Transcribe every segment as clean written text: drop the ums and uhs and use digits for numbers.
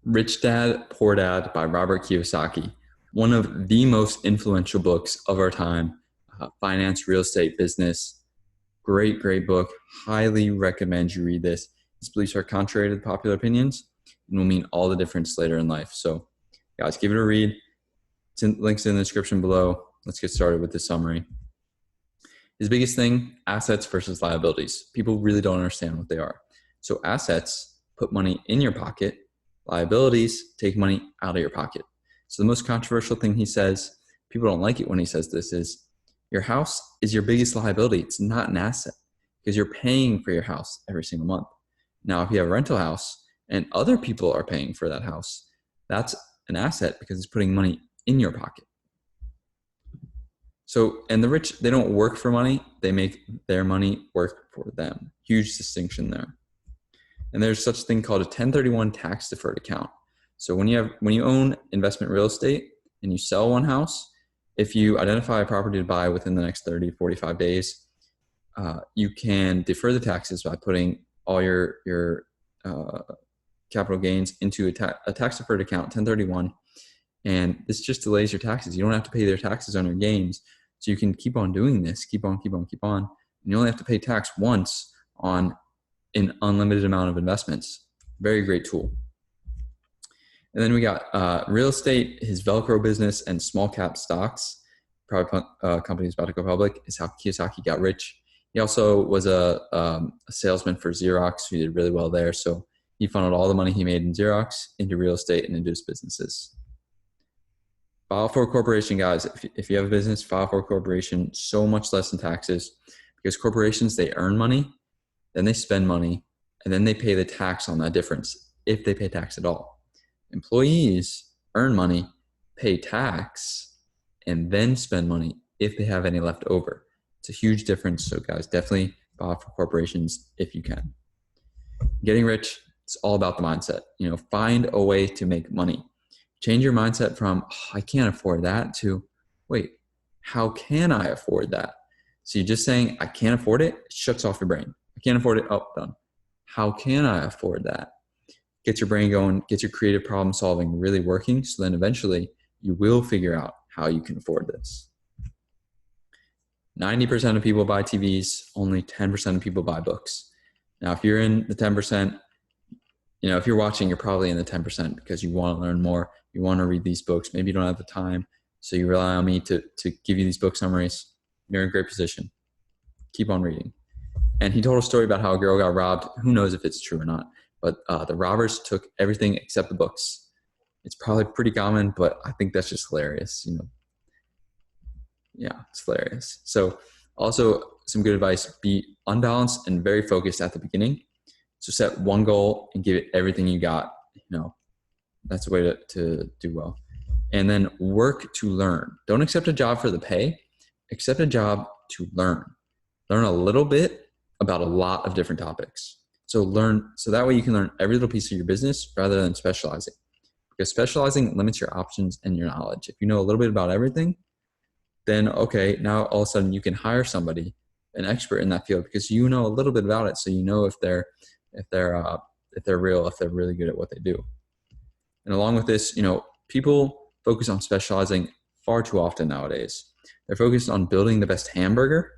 Rich Dad, Poor Dad by Robert Kiyosaki, one of the most influential books of our time. Finance, real estate, business. Great, great book. Highly recommend you read this. His beliefs are contrary to the popular opinions and will mean all the difference later in life. So, guys, give it a read. Links in the description below. Let's get started with the summary. His biggest thing, assets versus liabilities. People really don't understand what they are. So assets put money in your pocket. Liabilities take money out of your pocket. So the most controversial thing he says, people don't like it when he says this, is your house is your biggest liability. It's not an asset because you're paying for your house every single month. Now, if you have a rental house and other people are paying for that house, that's an asset because it's putting money in your pocket. So, and the rich, they don't work for money. They make their money work for them. Huge distinction there. And there's such a thing called a 1031 tax deferred account. So when you own investment real estate and you sell one house, if you identify a property to buy within the next 30, 45 days, you can defer the taxes by putting all your capital gains into a tax deferred account, 1031. And this just delays your taxes. You don't have to pay their taxes on your gains. So you can keep on doing this, keep on. And you only have to pay tax once on an unlimited amount of investments. Very great tool. And then we got real estate, his Velcro business, and small cap stocks. Private companies about to go public is how Kiyosaki got rich. He also was a salesman for Xerox, who did really well there. So he funneled all the money he made in Xerox into real estate and into his businesses. File for a corporation, guys. If you have a business, file for a corporation, so much less in taxes, because corporations, they earn money, then they spend money, and then they pay the tax on that difference, if they pay tax at all. Employees earn money, pay tax, and then spend money if they have any left over. It's a huge difference. So guys, definitely file for corporations if you can. Getting rich, it's all about the mindset. Find a way to make money. Change your mindset from, I can't afford that, to, wait, how can I afford that? So you're just saying, I can't afford it, it shuts off your brain. I can't afford it, oh, done. How can I afford that? Get your brain going, get your creative problem solving really working, so then eventually you will figure out how you can afford this. 90% of people buy TVs, only 10% of people buy books. Now, if you're in the 10%, if you're watching, you're probably in the 10% because you want to learn more. You want to read these books. Maybe you don't have the time, so you rely on me to give you these book summaries. You're in a great position. Keep on reading. And he told a story about how a girl got robbed. Who knows if it's true or not, but the robbers took everything except the books. It's probably pretty common, but I think that's just hilarious. Yeah, it's hilarious. So also some good advice, be unbalanced and very focused at the beginning. So set one goal and give it everything you got. That's a way to do well. And then work to learn. Don't accept a job for the pay. Accept a job to learn. Learn a little bit about a lot of different topics. So that way you can learn every little piece of your business rather than specializing. Because specializing limits your options and your knowledge. If you know a little bit about everything, then okay, now all of a sudden you can hire somebody, an expert in that field, because you know a little bit about it. So you know if they're real, if they're really good at what they do. And along with this, people focus on specializing far too often nowadays. They're focused on building the best hamburger,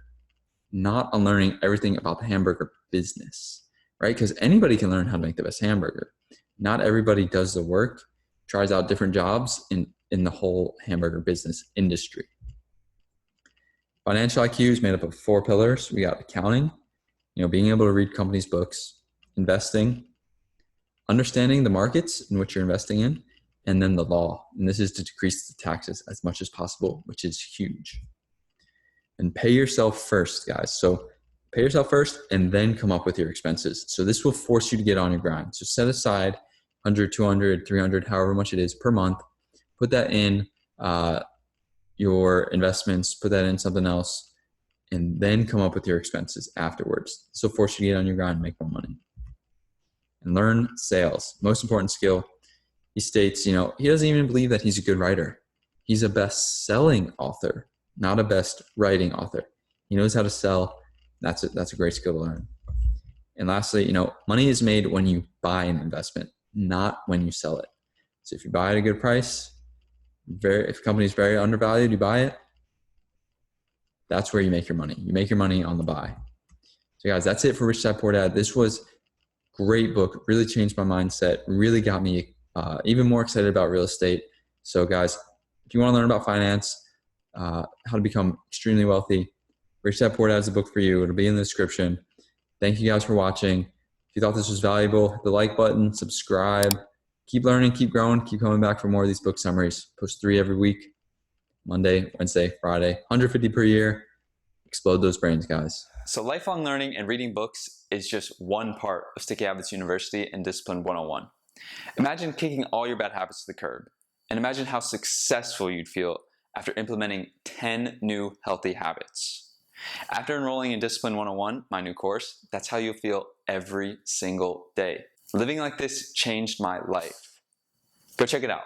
not on learning everything about the hamburger business, right? Because anybody can learn how to make the best hamburger. Not everybody does the work, tries out different jobs in the whole hamburger business industry. Financial IQ is made up of 4 pillars. We got accounting, being able to read companies' books, investing, understanding the markets in which you're investing in, and then the law. And this is to decrease the taxes as much as possible, which is huge. And pay yourself first, guys. So pay yourself first and then come up with your expenses. So this will force you to get on your grind. So set aside 100, 200, 300, however much it is per month. Put that in your investments, put that in something else, and then come up with your expenses afterwards. This will force you to get on your grind and make more money. And learn sales. Most important skill. He states, he doesn't even believe that he's a good writer. He's a best-selling author, not a best writing author. He knows how to sell. That's a great skill to learn. And lastly, money is made when you buy an investment, not when you sell it. So if you buy at a good price, if a company is very undervalued, you buy it. That's where you make your money. You make your money on the buy. So guys, that's it for Rich Dad Poor Dad. This was a great book. Really changed my mindset. Really got me even more excited about real estate. So guys, if you want to learn about finance, how to become extremely wealthy, Rich Dad Poor Dad is a book for you. It'll be in the description. Thank you guys for watching. If you thought this was valuable, hit the like button, subscribe. Keep learning, keep growing, keep coming back for more of these book summaries. Post 3 every week, Monday, Wednesday, Friday, 150 per year. Explode those brains, guys. So lifelong learning and reading books is just one part of Sticky Habits University and Discipline 101. Imagine kicking all your bad habits to the curb, and imagine how successful you'd feel after implementing 10 new healthy habits. After enrolling in Discipline 101, my new course, that's how you'll feel every single day. Living like this changed my life. Go check it out.